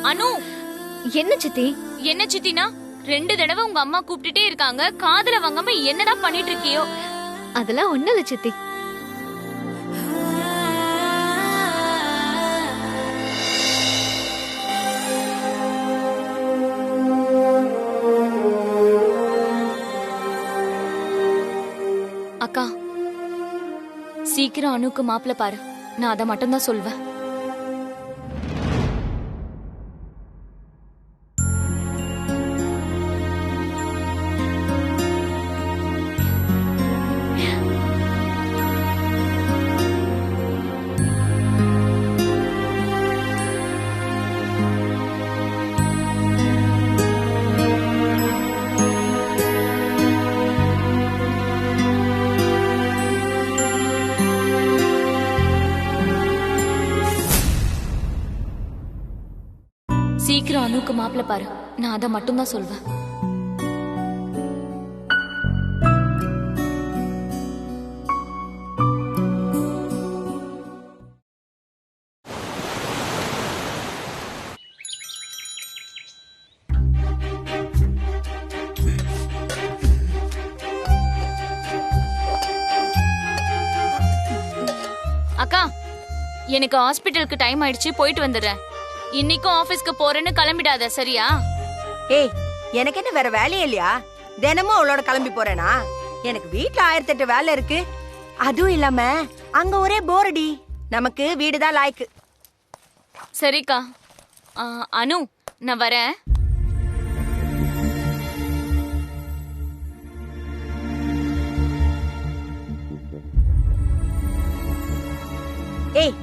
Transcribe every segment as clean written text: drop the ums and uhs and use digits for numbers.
அனு, என்ன சித்தி? என்ன சித்தினா 2 தடவை உங்க அம்மா கூப்பிட்டுட்டே இருக்காங்க, காதுல வாங்காம என்னதான் பண்ணிட்டு இருக்கியோ? அதெல்லாம் ஒண்ணு இல்ல சித்தி. அக்கா, சீக்கிரம் அனுக்கு மாப்பிள்ள பாரு. நான் அதை மட்டும் தான் சொல்வேன். சீக்கிரம் அனுக்கு மாப்பிள்ள பாரு. நான் அதை மட்டும் தான் சொல்வேன். அக்கா, எனக்கு ஹாஸ்பிட்டலுக்கு டைம் ஆயிடுச்சு, போயிட்டு வந்துடுறேன். இன்னைக்கும் ஆபீஸ்க்கு போறேன்னு கிளம்பிடாத, சரியா? ஏய், எனக்கு என்ன வேற வேலையே இல்லையா? தினமும் அவளோட கிளம்பி போறேனா? எனக்கு வீட்ல 1008 வேலை இருக்கு. அதுவும் இல்லாம அங்க ஒரே போரடி. நமக்கு வீடுதான் லாய்க்கு. சரிக்கா. அனு, நான் வரேன். ஏய்,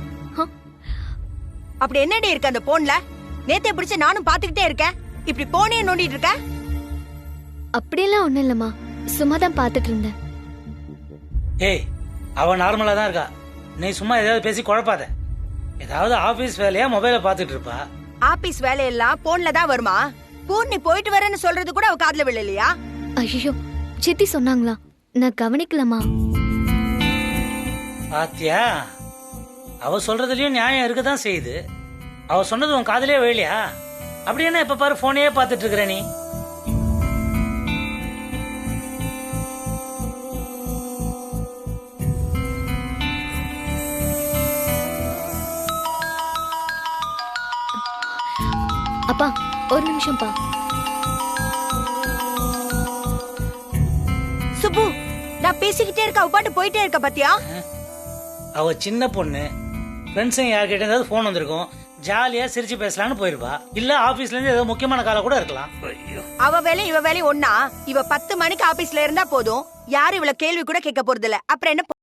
அப்படி என்னடி இருக்கு அந்த போன்ல? நேத்தே பிடிச்ச நானும் பாத்துக்கிட்டே இருக்கேன். இப்படி போனே நோண்டிட்டு இருக்க? அப்படியெல்லாம் ஒண்ணும் இல்லம்மா, சும்மா தான் பாத்துட்டு இருந்தேன். ஏய், அவ நார்மலா தான் இருக்கா. நீ சும்மா ஏதாவது பேசி குழப்பாத. ஏதாவது ஆபீஸ் வேலையா மொபைல பாத்துட்டு இருப்பா. ஆபீஸ் வேலையெல்லாம் போன்ல தான் வருமா? போன் நீ போயிட்டு வரேன்னு சொல்றது கூட அவ காதுல விழலையா? ஐயோ, சித்தி சொன்னாங்களா? நான் கவனிக்கலமா. பாத்தியா, அவ சொல்றதுலயும் நியாயம் இருக்கதான் செய்யுது. அவ சொன்னது உன் காதலே வேலையா? அப்படி என்ன இப்ப பாரு போனையே பாத்துட்டு இருக்கிற நீ? அப்பா, ஒரு நிமிஷம் பா. சுப்பு, நான் பேசிக்கிட்டே இருக்க, அவ பாட்டு போயிட்டே இருக்க பாத்தியா? அவ சின்ன பொண்ணு, ஃப்ரெண்ட்ஸுங்க யார்கிட்ட ஏதாவது போன் வந்திருக்கும், ஜாலியா சிரிச்சு பேசலாம்னு போயிருப்பா. இல்ல ஆபீஸ்ல இருந்து ஏதோ முக்கியமான கால கூட இருக்கலாம். அவ வேலை இவ வேலை ஒன்னா? இவ 10 மணிக்கு ஆபீஸ்ல இருந்தா போதும், யாரும் இவள கேள்வி கூட கேட்க போறது இல்ல. அப்புறம் என்ன?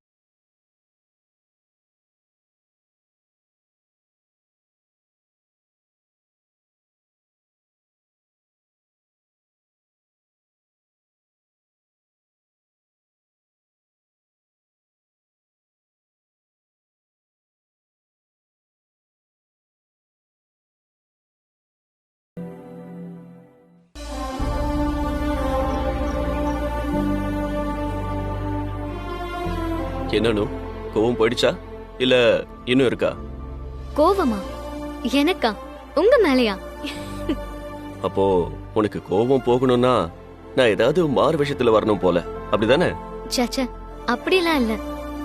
என்னன்னு கோவம் போயிடுச்சா இல்ல இன்னும் இருக்கா? கோவமா? எனக்கா? உங்க மேலையா? அப்போ உனக்கு கோவம் போகணும்னா நான் ஏதாவது மாறு விஷயத்துல வரணும் போல, அப்படிதானே? சச்ச, அப்படிலாம் இல்ல.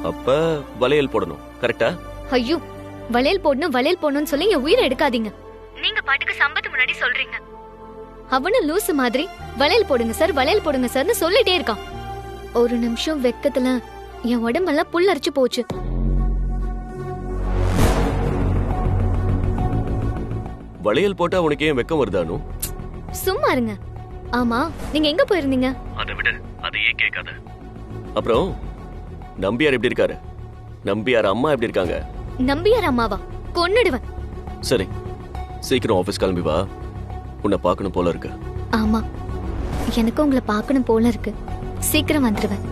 அப்ப வளையல் போடணும், கரெக்டா? ஐயோ, வளையல் போடணும்னு சொல்லி என் உயிரை எடுக்காதீங்க. நீங்க பாட்டுக்கு சம்பத்து முன்னாடி சொல்றீங்க. அவனு லூசு மாதிரி வளையல் போடுங்க சார்னு சொல்லிட்டே இருக்கான். ஒரு நிமிஷம் வெக்கத்துல என் உடம்பெல்லாம் புல்லரிச்சு போச்சு. வளையல் போட்டா உனக்கு ஏன் வெக்கம் வருதானு? சும்மா இருங்க. ஆமா, நீங்க எங்க போயிருந்தீங்க? அதை விட அதையே கேட்காத. அப்புறம் நம்பியார் எப்படி இருக்காரு? நம்பியார் அம்மா எப்படி இருக்காங்க? நம்பியார் அம்மாவா? கொன்னுடுவேன். சரி, சீக்கிரம் ஆபீஸ் கிளம்பி வா, உன்னை பார்க்கணும் போல இருக்கு. ஆமா, எனக்கு உங்களை பார்க்கணும் போல இருக்கு. சீக்கிரம் வந்துடுவேன்.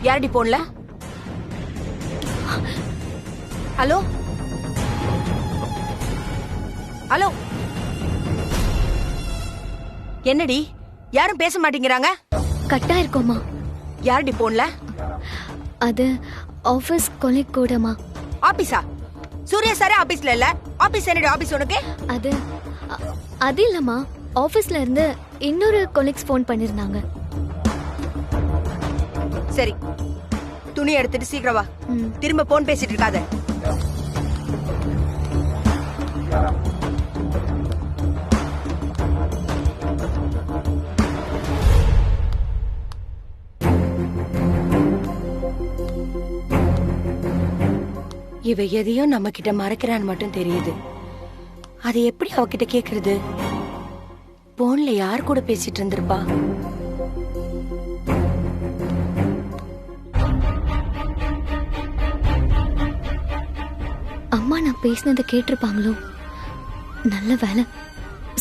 யாரடி போன்ல? ஹலோ, ஹலோ, என்னடி யாரும் பேச மாட்டேங்கிறாங்க? கட்டா இருக்கோமா? யாருடி போன்ல? அது ஆபீஸ் கொலீக் கூடமா. ஆபீஸா? சூர்யா சாரே ஆபீஸ்ல இல்ல. ஆபீஸ் என்னடி ஆபீஸ் உனக்கு? அது இல்லம்மா, ஆபீஸ்ல இருந்து இன்னொரு கொலீக்ஸ் ஃபோன் பண்ணிருந்தாங்க. சரி, துணி எடுத்துட்டு சீக்கிரம் வா. திரும்ப போன் பேசிட்டு இருக்காத. இவ எதையோ நம்ம கிட்ட மறைக்கிறான்னு மட்டும் தெரியுது. அதை எப்படி அவகிட்ட கேக்குறது? போன்ல யார் கூட பேசிட்டு இருந்திருப்பா? அம்மா நான் பேசினதை கேட்டிருப்பாங்களோ? நல்ல வேலை,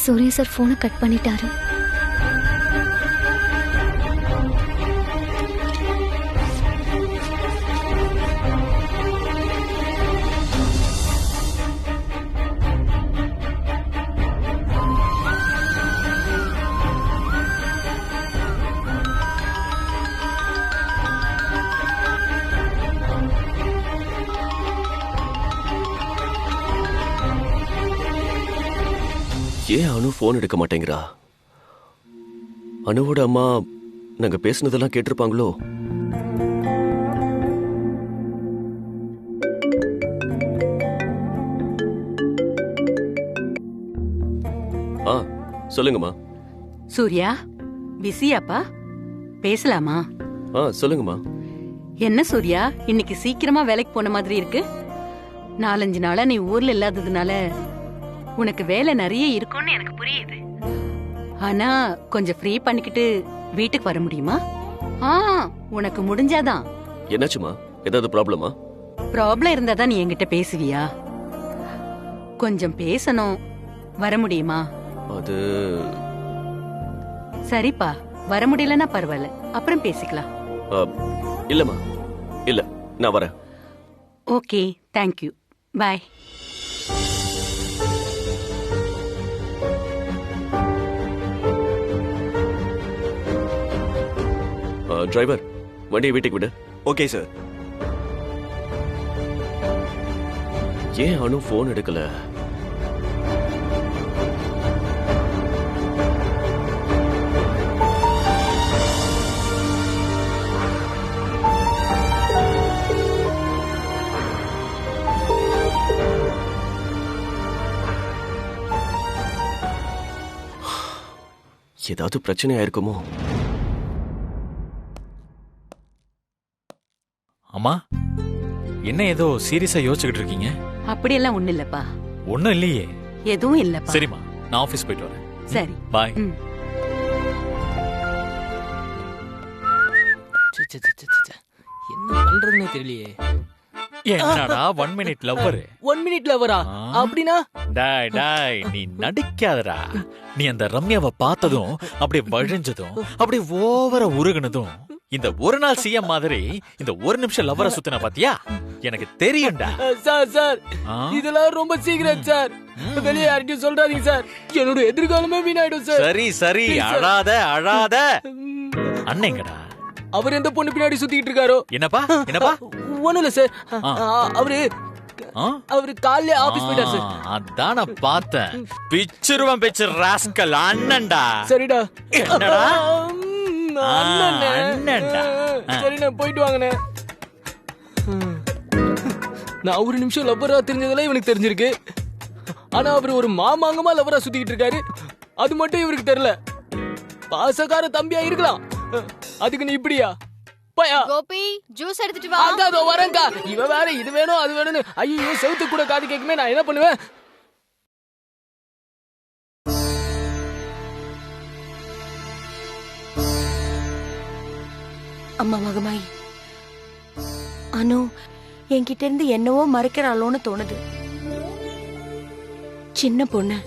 சூர்யா சார் போனை கட் பண்ணிட்டாரு. ஏன் அனு போன் எடுக்க மாட்டேங்கிறா? அனுவோட அம்மா நாங்க பேசுனதெல்லாம் கேட்டிருப்பாங்களோ? சொல்லுங்கம்மா. சூர்யா, பிஸியாப்பா? பேசலாமா? சொல்லுங்கம்மா. என்ன சூர்யா, இன்னைக்கு சீக்கிரமா வேலைக்கு போன மாதிரி இருக்கு. 4-5 நாளா நீ ஊர்ல இல்லாததுனால உனக்கு வேலை நிறைய இருக்கும்னு எனக்கு புரியுது. ஆனா கொஞ்சம் ஃப்ரீ பண்ணிக்கிட்டு வீட்டுக்கு வர முடியுமா? உனக்கு முடிஞ்சாதான். என்னாச்சுமா? ஏதாவது ப்ராப்ளமா? ப்ராப்ளம் இருந்தாதான் நீ என்கிட்ட பேசுவியா? கொஞ்சம் பேசணும், வர முடியுமா? அது சரிப்பா, வர முடியலன்னா பரவாயில்ல, அப்புறம் பேசிக்கலாம். இல்லம்மா, இல்ல, நான் வரேன். ஓகே, தேங்க்யூ, பாய். டிரைவர், வண்டியை வீட்டுக்கு விடு. Okay sir. ஏன் அனு போன் எடுக்கல? ஏதாவது பிரச்சனையா இருக்குமோ? அம்மா, என்ன ஏதோ சீரியஸா யோசிச்சுக்கிட்டு இருக்கீங்க? அப்படியெல்லாம் ஒண்ணு இல்லப்பா. ஒண்ணும் இல்லையே. எதுவும் இல்லப்பா. சரிம்மா, நான் ஆபீஸ் போயிட்டு வரேன். சரி, பாய். என்ன பண்றதுன்னே தெரியலையே. என்னடா 1 மினிட் லவ்வர்? 1 மினிட் லவ்வரா? அப்படினா? டாய் நீ நடிக்காதடா. நீ அந்த ரம்யாவை பார்த்ததும் அப்படியே வழிஞ்சதும் அப்படியே ஓவரா உருகுனதும் இந்த ஒரு நாள் சிஎம் மாதிரி இந்த 1 நிமிஷம் லவ்வரை சுத்தின பாத்தியா? எனக்கு தெரியும்டா. சார் இதெல்லாம் ரொம்ப சீக்கிரம் சார். வெளியே யார்கிட்டயும் சொல்றாதீங்க சார். என்னோட எதிர்காலமே வீணாயிடும் சார். சரி அழாத. அண்ணேங்கடா. அவர் எந்த பொண்ணு பின்னாடி சுத்திட்டு இருக்காரோ? என்னப்பா? ஒண்ணும் இல்ல சார். அவரு காலையில ஆபீஸ் போயிட்டார் சார். அதான் நான் பார்த்தேன். பிச்சிருவன் ராஸ்கல் அண்ணன்டா. சரிடா. என்னடா? அண்ணன்டா. சரி, நான் போயிட்டு வாங்கண்ணே. நான் 1 நிமிஷம் லவ்வரா தெரிஞ்சதெல்லாம் இவனுக்கு தெரிஞ்சிருக்கு. ஆனா அவரு ஒரு மாமாங்கமா லவ்வரா சுத்திக்கிட்டு இருக்காரு. அது மட்டும் இவருக்கு தெரியல. பாசக்கார தம்பியா இருக்கலாம், அதுக்கு நீ இப்படியா? கோபி, ஜூஸ் எடுத்துட்டு வா. அதோ வரேன்க்கா. இவ வேற இது வேணும் அது வேணும்னு. ஐயோ, செவுத்து கூட காது கேக்குமே, நான் என்ன பண்ணுவேன்? அம்மா மகமாயி, அனு என்கிட்ட இருந்து என்னவோ மறைக்கிறாளோன்னு தோணுது. சின்ன பொண்ணு,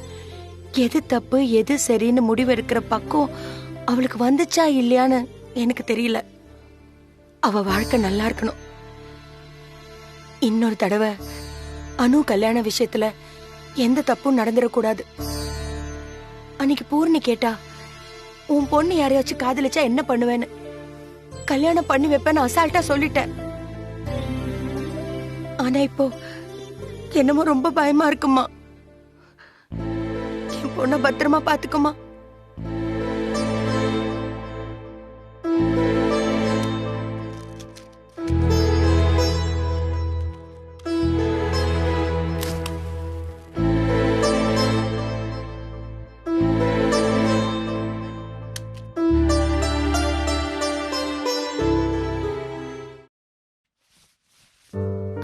எது தப்பு எது சரின்னு முடிவெடுக்கிற பக்கம் அவளுக்கு வந்துச்சா இல்லையான்னு எனக்கு தெரியல. அவ வாழ்க்கை நல்லா இருக்கணும். இன்னொரு தடவை அனு கல்யாண விஷயத்துல எந்த தப்பும் நடந்துடக்கூடாது. அன்னைக்கு பூர்ணி கேட்டா, உன் பொண்ணு யாரையாச்சும் காதலிச்சா என்ன பண்ணுவேன்னு. கல்யாணம் பண்ணி வைப்பேன்னு அசால்ட்டா சொல்லிட்டேன். ஆனா இப்போ என்னமோ ரொம்ப பயமா இருக்குமா. என் பொண்ண பத்திரமா பாத்துக்குமா.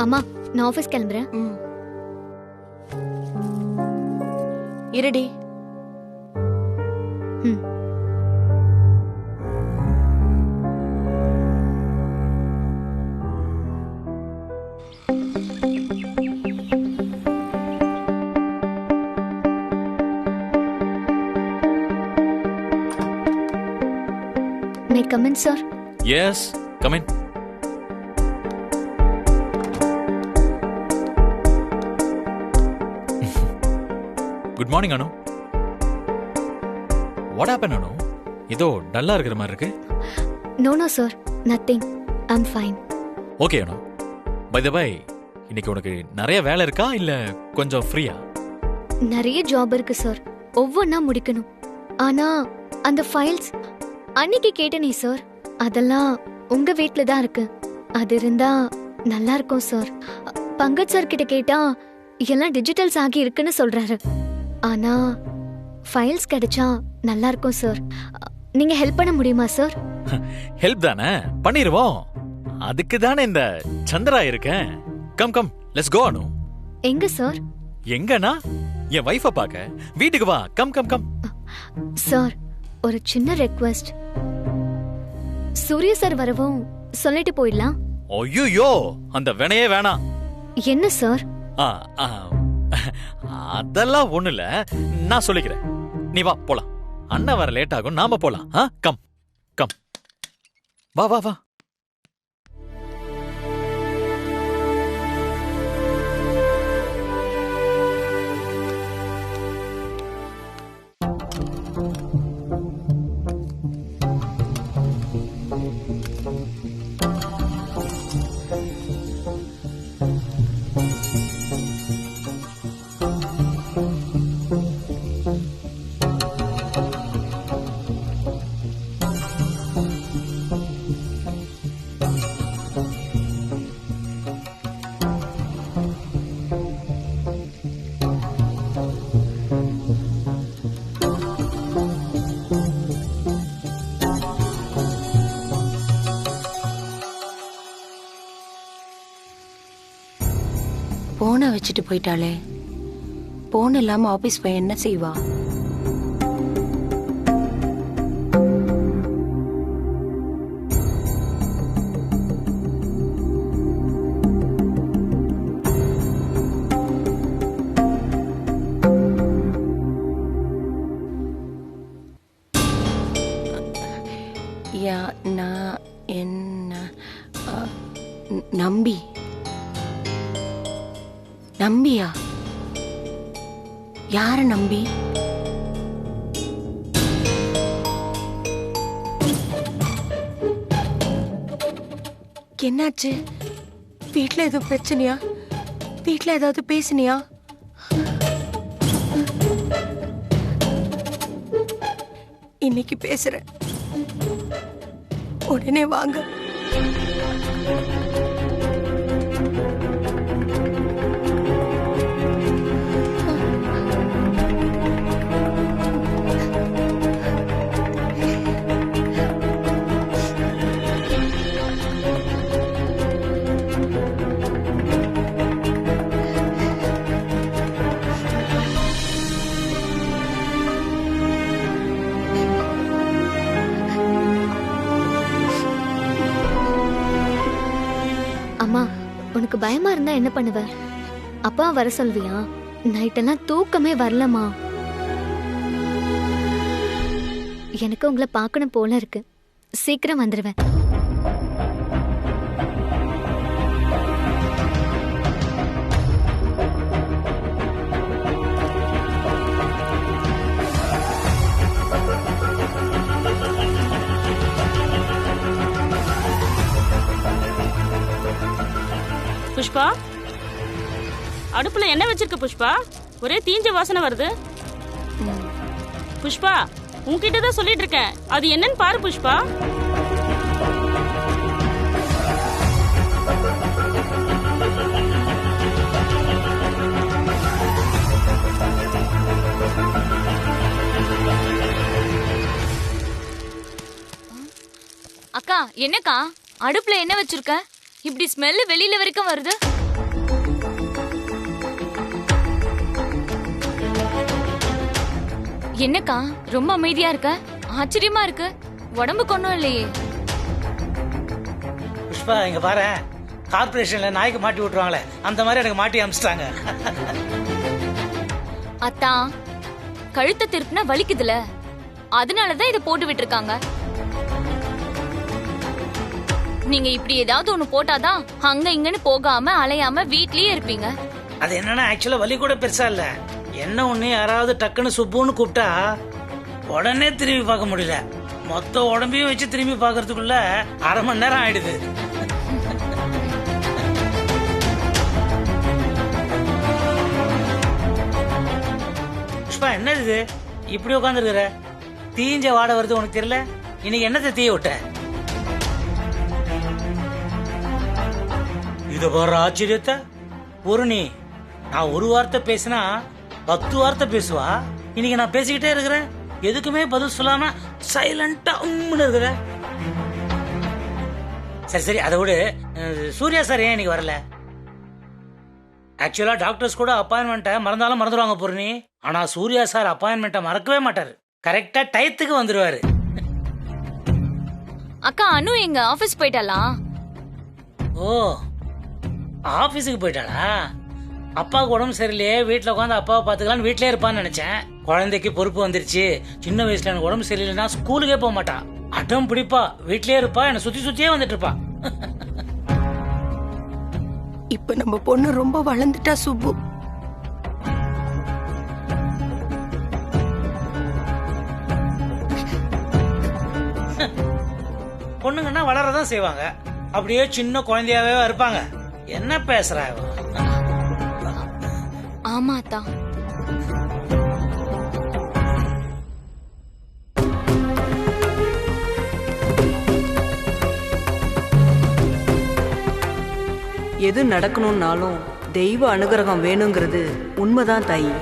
அம்மா, நான் ஆபீஸ் கிளம்புறேன். இருடி. May I come in, sir? Yes, come in. Good morning Anu. What happen Anu? ஏதோ டல்லா இருக்கிற மாதிரி இருக்கு. No, no, sir. Nothing. I'm fine. Okay Anu. By the by, இன்னைக்கு உனக்கு நிறைய வேலை இருக்கா இல்ல கொஞ்சம் ஃப்ரீயா? நிறைய ஜாப் இருக்கு சார். ஒவ்வொன்னா முடிக்கணும். ஆனா அந்த ஃபைல்ஸ் அன்னைக்கு கேட்டனே சார், அதெல்லாம் உங்க வீட்ல தான் இருக்கு. அது இருந்தா நல்லா இருக்கும் சார். பங்கஜ் சார் கிட்ட கேட்டா எல்லாம் டிஜிட்டல்ஸ் ஆகி இருக்குன்னு சொல்றாரு. ஆனா ஃபைல்ஸ் கிடைச்சா நல்லா இருக்கும் சார். நீங்க ஹெல்ப் பண்ண முடியுமா சார்? ஹெல்ப் தானே, பண்ணிருவோம். அதுக்கு தானே இந்த சந்திரா இருக்கேன். கம் கம், லெட்ஸ் கோ அனு. எங்க சார்? எங்கனா என் வைஃபை பார்க்க வீட்டுக்கு வா. Come come come. சார், ஒரு சின்ன ரெக்வெஸ்ட். சூர்யா சார் வரவும் சொல்லிட்டு போயிடலாம். ஐயோ, அந்த வேணையே வேணாம். என்ன சார்? அதெல்லாம் ஒண்ணு இல்ல, நான் சொல்லிக்கிறேன். நீ வா போலாம். அண்ணா வர லேட் ஆகும், நாம போலாம். கம் கம், வா வா வா. போனை வச்சுட்டு போயிட்டாளே. போன் இல்லாம ஆபீஸ் போய் என்ன செய்வா? நான் என்ன நம்பியா? யார நம்பி? என்னாச்சு? வீட்ல எதுவும் பிரச்சனையா? வீட்ல ஏதாவது பேசுனியா? இன்னைக்கு பேசுறேன், உடனே வாங்க. அம்மா, உனக்கு பயமா இருந்தா என்ன பண்ணுவ? அப்பா வர சொல்வியா? நைட்டெல்லாம் தூக்கமே வரலமா. எனக்கு உங்களை பார்க்கணும் போல இருக்கு. சீக்கிரம் வந்துருவேன். புஷ்பா? அடுப்புல என்ன வச்சிருக்க புஷ்பா? ஒரே தீஞ்ச வாசனை வருது. புஷ்பா, உன்கிட்ட தான் சொல்லிட்டு இருக்கேன், அது என்னன்னு பாரு புஷ்பா. அக்கா என்னக்கா அடுப்புல என்ன வச்சிருக்க? இப்படி ஸ்மெல் வெளியில வரைக்கும் வருது. என்னக்கா ரொம்ப அமைதியா இருக்க? ஆச்சரியமா இருக்கு. உடம்புக்கு ஒண்ணும் இல்லையே. புஷ்பா இங்க பாரு, கார்பரேஷன்ல நாய்க்கு மாட்டி விட்டுருவாங்களே அந்த மாதிரி எனக்கு மாட்டி அமிச்சிட்டாங்க. அத்தா, கழுத்தை திருப்பினா வலிக்குதுல, அதனாலதான் இதை போட்டு விட்டுருக்காங்க. நீங்க இப்படி ஏதாவது ஒண்ணு போட்டாதான் அங்க இங்கன்னு போகாம அலையாம வீட்லயே இருப்பீங்க. அது என்னன்னா ஆக்சுவலா வலி கூட பெருசா இல்ல. என்ன ஒண்ணு யாராவது டக்குன்னு சுப்புன்னு கூப்பிட்டா உடனே திரும்பி பார்க்க முடியல. மொத்த உடம்பையும் வச்சு திரும்பி பார்க்கறதுக்குள்ள அரை மணி நேரம் ஆயிடுது. புஷ்பா என்ன இது இப்படி உட்காந்துருக்குற? தீஞ்ச வாடை வருது உனக்கு தெரியல? இன்னைக்கு என்னத்தை தீய விட்ட? இத வர ஆச்சரியத்தை ஒரு நீ நான் ஒரு வார்த்தை பேசினா 10 வார்த்தை பேசுவா. இன்னைக்கு நான் பேசிக்கிட்டே இருக்கிறேன், எதுக்குமே பதில் சொல்லாம சைலண்டா இருக்கிற. சரி சரி, அதை விட சூர்யா சார் ஏன் இன்னைக்கு வரல? ஆக்சுவலா டாக்டர்ஸ் கூட அப்பாயின்மெண்ட்டை மறந்தாலும் மறந்துடுவாங்க பூர்ணி. ஆனா சூர்யா சார் அப்பாயின்மெண்ட்டை மறக்கவே மாட்டாரு. கரெக்டா டயத்துக்கு வந்துருவாரு. அக்கா அனு எங்க ஆபீஸ் போயிட்டாளா? ஓ, ஆபீஸுக்கு போயிட்டாளா? அப்பாவுக்கு உடம்பு சரியில்லையே, வீட்டுல உட்காந்து அப்பாவை பாத்துக்கலான்னு வீட்லயே இருப்பான்னு நினைச்சேன். குழந்தைக்கு பொறுப்பு வந்துருச்சு. சின்ன வயசுல எனக்கு உடம்பு சரியில்லைன்னா ஸ்கூலுக்கே போக மாட்டா, அடம் பிடிப்பா, வீட்லயே இருப்பா, என்ன சுத்தி சுத்தியே வந்துட்டு இருப்பா. இப்ப நம்ம பொண்ணு ரொம்ப வளர்ந்துட்டா சுப்பு. பொண்ணுங்கன்னா வளரதான் செய்வாங்க, அப்படியே சின்ன குழந்தையாவே இருப்பாங்க. என்ன பேசுறா? ஆமா அத்தா. எது நடக்கணும்னாலும் தெய்வ அனுகிரகம் வேணுங்கிறது உண்மைதான் தாயி.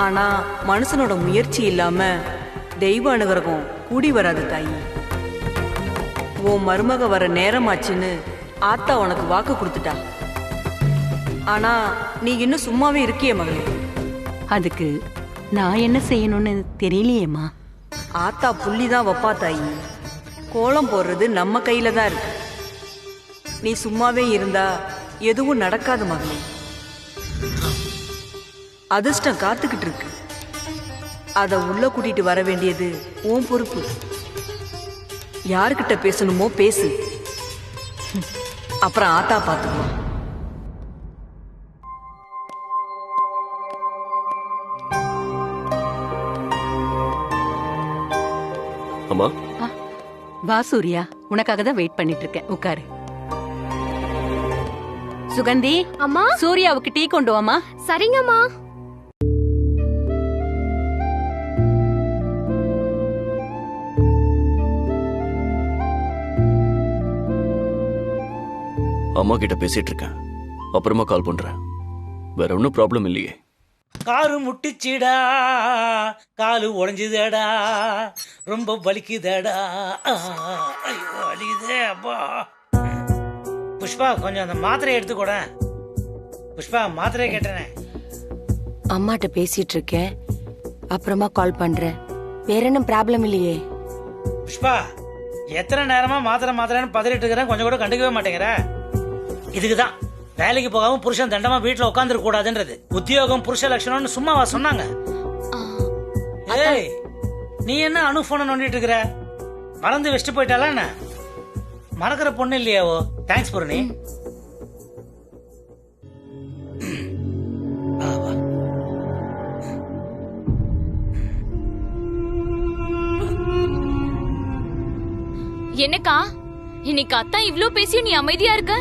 ஆனா மனுஷனோட முயற்சி இல்லாம தெய்வ அனுகிரகம் கூடி வராது தாயி. உன் மருமக வர நேரமாச்சுன்னு ஆத்தா உனக்கு வாக்கு கொடுத்துட்டா. ஆனா நீ இன்னும் சும்மாவே இருக்கிய மகளே. அதுக்கு நான் என்ன செய்யணும்னு தெரியலையேம்மா. ஆத்தா புள்ளிதான் வப்பா தாயி. கோலம் போடுறது நம்ம கையில தான் இருக்கு. நீ சும்மாவே இருந்தா எதுவும் நடக்காது மகளே. அதிர்ஷ்டம் காத்துக்கிட்டு இருக்கு. அத உள்ள கூட்டிட்டு வர வேண்டியது உன் பொறுப்பு. யாருக்கிட்ட பேசணுமோ பேசு, அப்புறம் ஆத்தா பாத்துக்குவோம். அம்மா, வா சூர்யா, உனக்காக தான் வெயிட் பண்ணிட்டு இருக்கேன். உட்காரு. சுகந்தி, அம்மா, சூர்யாவுக்கு டீ கொண்டு வாமா. சரிங்கம்மா. அம்மா கிட்ட பேசிட்டு இருக்கேன், அப்புறமா கால் பண்றேன். வேற ஒன்னும் ப்ராப்ளம் இல்லையே. காரு முட்டிச்சிடா, காலு உடைஞ்சுதடா, ரொம்ப வலிக்குதடா, ஐயோ வலிக்குதே அப்பா. புஷ்பா கொஞ்சம் அந்த மாத்திரையை எடுத்துக்கூட. புஷ்பா மாத்திரையை கேட்டனே. அம்மாட்ட பேசிட்டு இருக்கேன், அப்புறமா கால் பண்றேன். வேற என்ன ப்ராப்ளம் இல்லையே? புஷ்பா எத்தனை நேரமா மாத்திரை மாத்திரைன்னு பதறிட்டு இருக்கிறேன், கொஞ்சம் கூட கண்டுக்கவே மாட்டேங்கிற. இதுக்குதான் வேலைக்கு போகாம புருஷன் தண்டமா வீட்டுல உட்காந்துருக்க கூடாதுன்றது. உத்தியோகம் புருஷ லட்சணம்னு சும்மாவா சொன்னாங்க? ஏய், நீ என்ன அனு போன நோண்டிட்டு இருக்கிற? மறந்து வச்சுட்டு போயிட்டாளா என்ன? மறக்கிற பொண்ணு இல்லையாவோ? தேங்க்ஸ் பூர்ணி. என்னக்கா இன்னைக்கு அத்தா இவ்ளோ பேசியும் நீ அமைதியா இருக்க?